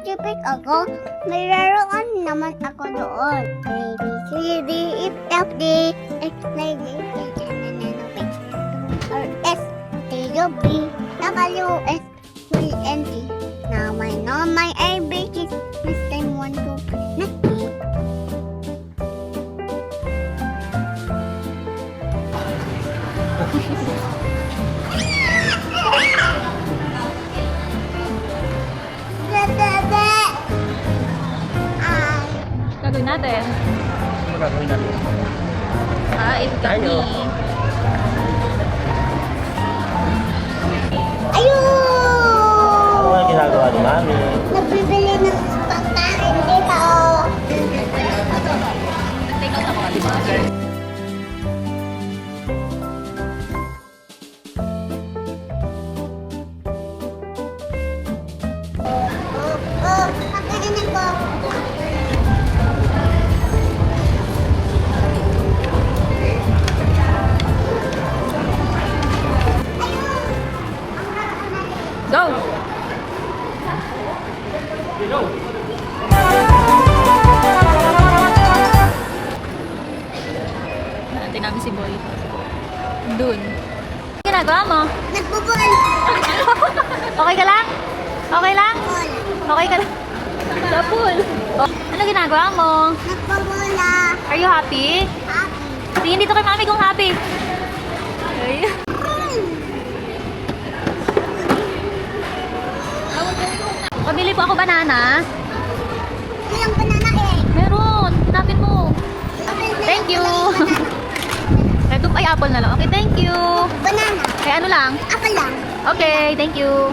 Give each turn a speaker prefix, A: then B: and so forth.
A: nag-tipik ako, may laruan naman ako doon. A, B, C, D, E, F, G, H, I, J, K, L, M, N, O, P, R, S, T, U, V, W, X, Y, and Z. Now I know my ABCs. Next time, 1, 2, 3, not me.
B: Gagawin natin.
C: Ano gagawin natin?
B: Ito
C: Tayo. Ano ang ginagawa ni Mami?
A: Nagbibili ng pagkain dito.
B: Take out ako, di ba?
A: Pagkain ko.
B: Go! Natin namin si Boy. Dun. Ano ginagawa mo?
A: Nagbubol.
B: Okay ka lang? Okay lang?
A: Bol.
B: Okay ka lang? Sa pool. Oh, ano ginagawa mo?
A: Nagbobola.
B: Are you happy?
A: Happy.
B: Tingin dito kay Mami kung happy. Ay. Pabili po ako banana.
A: Ilang banana eh.
B: Meron. Hanapin mo. Thank you. Ito ay apple na lang. Okay, thank you.
A: Banana.
B: Kaya ano lang?
A: Ako lang.
B: Okay, thank you.